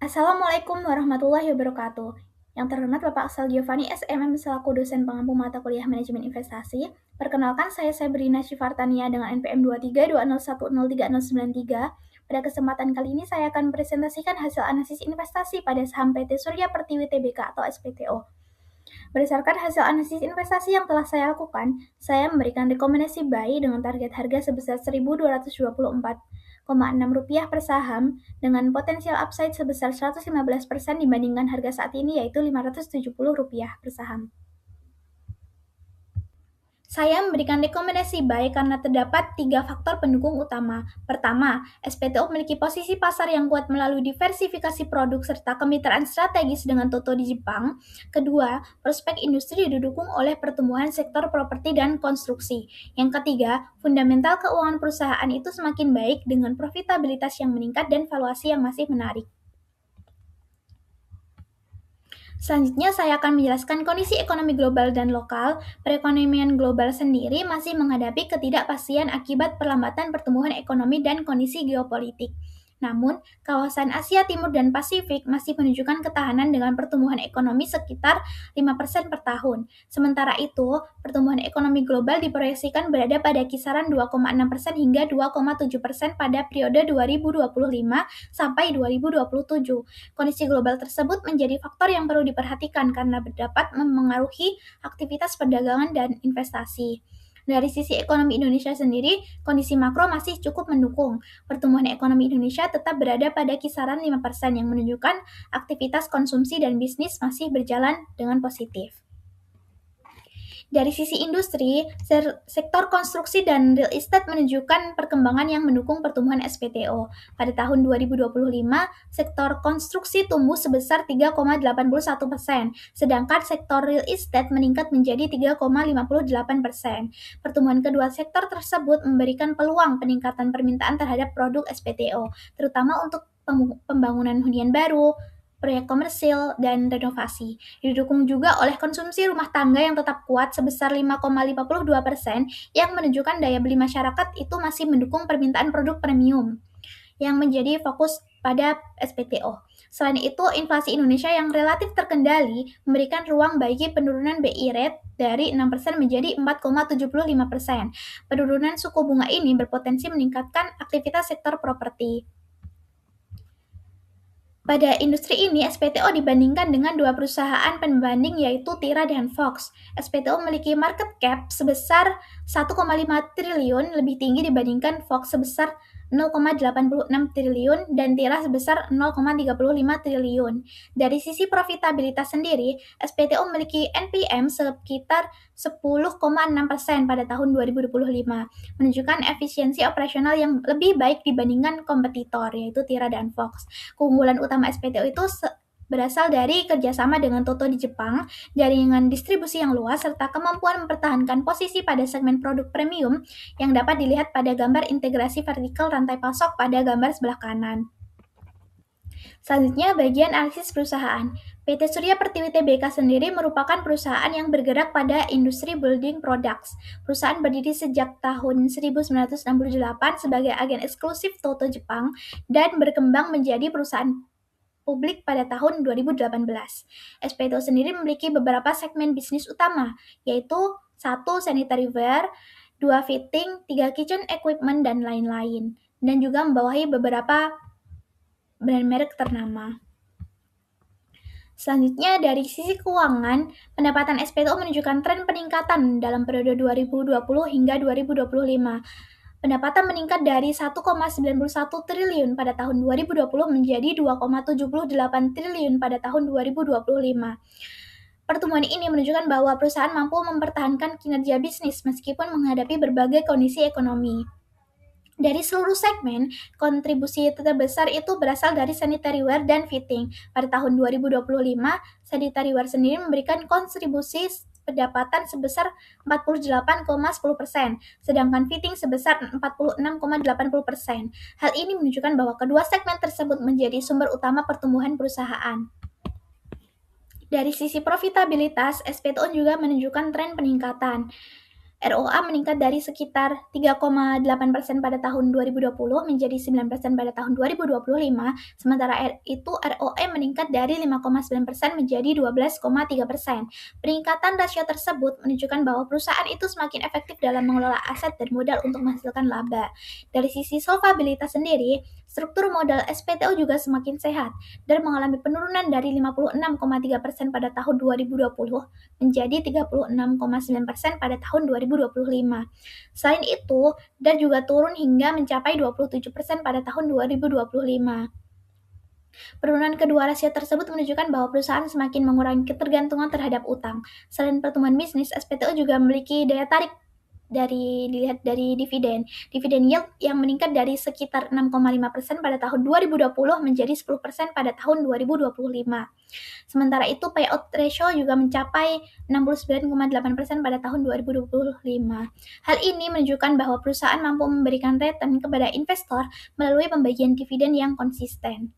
Assalamualaikum warahmatullahi wabarakatuh. Yang terhormat Bapak Asal Giovanni SMM selaku dosen pengampu mata kuliah manajemen investasi. Perkenalkan saya Sabrina Syifartania dengan NPM 2320103093. Pada kesempatan kali ini saya akan presentasikan hasil analisis investasi pada saham PT Surya Pertiwi Tbk atau SPTO. Berdasarkan hasil analisis investasi yang telah saya lakukan, saya memberikan rekomendasi buy dengan target harga sebesar Rp1.224,6 per saham dengan potensial upside sebesar 115% dibandingkan harga saat ini, yaitu Rp570 per saham. Saya memberikan rekomendasi buy karena terdapat 3 faktor pendukung utama. Pertama, SPTO memiliki posisi pasar yang kuat melalui diversifikasi produk serta kemitraan strategis dengan Toto di Jepang. Kedua, prospek industri didukung oleh pertumbuhan sektor properti dan konstruksi. Yang ketiga, fundamental keuangan perusahaan itu semakin baik dengan profitabilitas yang meningkat dan valuasi yang masih menarik. Selanjutnya saya akan menjelaskan kondisi ekonomi global dan lokal. Perekonomian global sendiri masih menghadapi ketidakpastian akibat perlambatan pertumbuhan ekonomi dan kondisi geopolitik. Namun, kawasan Asia Timur dan Pasifik masih menunjukkan ketahanan dengan pertumbuhan ekonomi sekitar 5% per tahun. Sementara itu, pertumbuhan ekonomi global diproyeksikan berada pada kisaran 2,6% hingga 2,7% pada periode 2025 sampai 2027. Kondisi global tersebut menjadi faktor yang perlu diperhatikan karena dapat memengaruhi aktivitas perdagangan dan investasi. Dari sisi ekonomi Indonesia sendiri, kondisi makro masih cukup mendukung. Pertumbuhan ekonomi Indonesia tetap berada pada kisaran 5% yang menunjukkan aktivitas konsumsi dan bisnis masih berjalan dengan positif. Dari sisi industri, sektor konstruksi dan real estate menunjukkan perkembangan yang mendukung pertumbuhan SPTO. Pada tahun 2025, sektor konstruksi tumbuh sebesar 3,81%, sedangkan sektor real estate meningkat menjadi 3,58%. Pertumbuhan kedua sektor tersebut memberikan peluang peningkatan permintaan terhadap produk SPTO, terutama untuk pembangunan hunian baru, proyek komersil, dan renovasi. Didukung juga oleh konsumsi rumah tangga yang tetap kuat sebesar 5,52% yang menunjukkan daya beli masyarakat itu masih mendukung permintaan produk premium yang menjadi fokus pada SPTO. Selain itu, inflasi Indonesia yang relatif terkendali memberikan ruang bagi penurunan BI rate dari 6% menjadi 4,75%. Penurunan suku bunga ini berpotensi meningkatkan aktivitas sektor properti. Pada industri ini, SPTO dibandingkan dengan 2 perusahaan pembanding yaitu Tira dan Fox. SPTO memiliki market cap sebesar 1,5 triliun lebih tinggi dibandingkan Fox sebesar 0,86 triliun dan Tira sebesar 0,35 triliun. Dari sisi profitabilitas sendiri, SPTO memiliki NPM sekitar 10,6% pada tahun 2025, menunjukkan efisiensi operasional yang lebih baik dibandingkan kompetitor yaitu Tira dan Fox. Keunggulan utama SPTO itu berasal dari kerjasama dengan Toto di Jepang, jaringan distribusi yang luas, serta kemampuan mempertahankan posisi pada segmen produk premium yang dapat dilihat pada gambar integrasi vertikal rantai pasok pada gambar sebelah kanan. Selanjutnya, bagian analisis perusahaan. PT Surya Pertiwi Tbk sendiri merupakan perusahaan yang bergerak pada industri building products. Perusahaan berdiri sejak tahun 1968 sebagai agen eksklusif Toto Jepang dan berkembang menjadi perusahaan publik pada tahun 2018. SPTO sendiri memiliki beberapa segmen bisnis utama, yaitu 1. Sanitary ware, 2. Fitting, 3. Kitchen equipment, dan lain-lain. Dan juga membawahi beberapa brand merek ternama. Selanjutnya, dari sisi keuangan, pendapatan SPTO menunjukkan tren peningkatan dalam periode 2020 hingga 2025. Pendapatan meningkat dari 1,91 triliun pada tahun 2020 menjadi 2,78 triliun pada tahun 2025. Pertumbuhan ini menunjukkan bahwa perusahaan mampu mempertahankan kinerja bisnis meskipun menghadapi berbagai kondisi ekonomi. Dari seluruh segmen, kontribusi terbesar itu berasal dari sanitary ware dan fitting. Pada tahun 2025, sanitary ware sendiri memberikan kontribusi pendapatan sebesar 48,10%, sedangkan fitting sebesar 46,80%. Hal ini menunjukkan bahwa kedua segmen tersebut menjadi sumber utama pertumbuhan perusahaan. Dari sisi profitabilitas, SPTO juga menunjukkan tren peningkatan. ROA meningkat dari sekitar 3,8% pada tahun 2020 menjadi 9% pada tahun 2025, sementara itu ROE meningkat dari 5,9% menjadi 12,3%. Peningkatan rasio tersebut menunjukkan bahwa perusahaan itu semakin efektif dalam mengelola aset dan modal untuk menghasilkan laba. Dari sisi solvabilitas sendiri, struktur modal SPTO juga semakin sehat dan mengalami penurunan dari 56,3% pada tahun 2020 menjadi 36,9% pada tahun 2025. Selain itu, DAR juga turun hingga mencapai 27% pada tahun 2025. Penurunan kedua rasio tersebut menunjukkan bahwa perusahaan semakin mengurangi ketergantungan terhadap utang. Selain pertumbuhan bisnis, SPTO juga memiliki daya tarik dilihat dari dividen. Dividen yield yang meningkat dari sekitar 6,5% pada tahun 2020 menjadi 10% pada tahun 2025. Sementara itu, payout ratio juga mencapai 69,8% pada tahun 2025. Hal ini menunjukkan bahwa perusahaan mampu memberikan return kepada investor melalui pembagian dividen yang konsisten.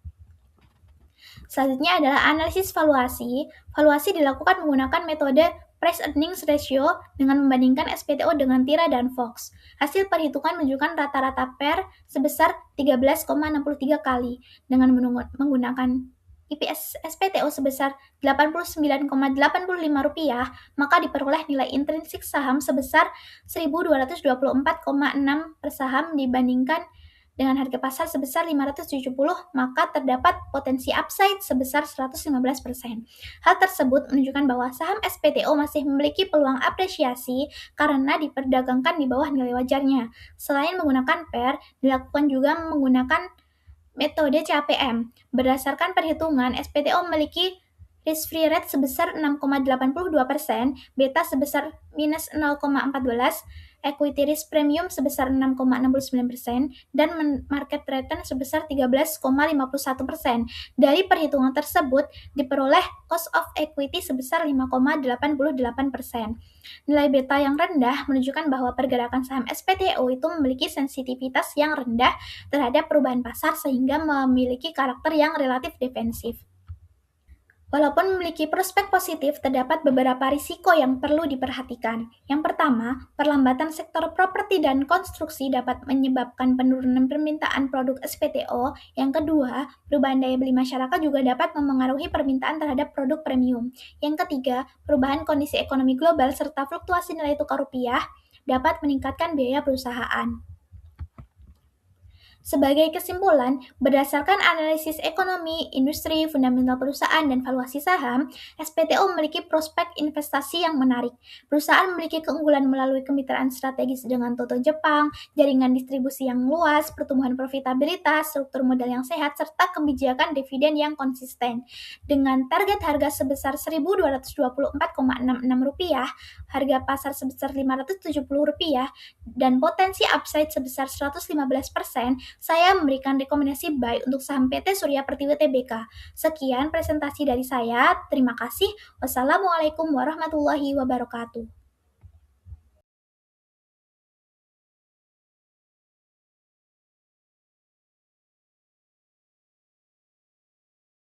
Selanjutnya adalah analisis valuasi. Valuasi dilakukan menggunakan metode price earnings ratio dengan membandingkan SPTO dengan Tira dan Fox. Hasil perhitungan menunjukkan rata-rata PER sebesar 13,63 kali dengan menggunakan EPS SPTO sebesar Rp89,85, maka diperoleh nilai intrinsik saham sebesar Rp1.224,6 per saham dibandingkan dengan harga pasar sebesar 570, maka terdapat potensi upside sebesar 115%. Hal tersebut menunjukkan bahwa saham SPTO masih memiliki peluang apresiasi karena diperdagangkan di bawah nilai wajarnya. Selain menggunakan PER, dilakukan juga menggunakan metode CAPM. Berdasarkan perhitungan, SPTO memiliki risk-free rate sebesar 6,82%, beta sebesar minus 0,14%, equity risk premium sebesar 6,69%, dan market return sebesar 13,51%. Dari perhitungan tersebut, diperoleh cost of equity sebesar 5,88%. Nilai beta yang rendah menunjukkan bahwa pergerakan saham SPTO itu memiliki sensitivitas yang rendah terhadap perubahan pasar sehingga memiliki karakter yang relatif defensif. Walaupun memiliki prospek positif, terdapat beberapa risiko yang perlu diperhatikan. Yang pertama, perlambatan sektor properti dan konstruksi dapat menyebabkan penurunan permintaan produk SPTO. Yang kedua, perubahan daya beli masyarakat juga dapat memengaruhi permintaan terhadap produk premium. Yang ketiga, perubahan kondisi ekonomi global serta fluktuasi nilai tukar rupiah dapat meningkatkan biaya perusahaan. Sebagai kesimpulan, berdasarkan analisis ekonomi, industri, fundamental perusahaan, dan valuasi saham, SPTO memiliki prospek investasi yang menarik. Perusahaan memiliki keunggulan melalui kemitraan strategis dengan Toto Jepang, jaringan distribusi yang luas, pertumbuhan profitabilitas, struktur modal yang sehat, serta kebijakan dividen yang konsisten. Dengan target harga sebesar Rp1.224,66, harga pasar sebesar Rp570, dan potensi upside sebesar 115%, saya memberikan rekomendasi buy untuk saham PT Surya Pertiwi Tbk. Sekian presentasi dari saya. Terima kasih. Wassalamualaikum warahmatullahi wabarakatuh.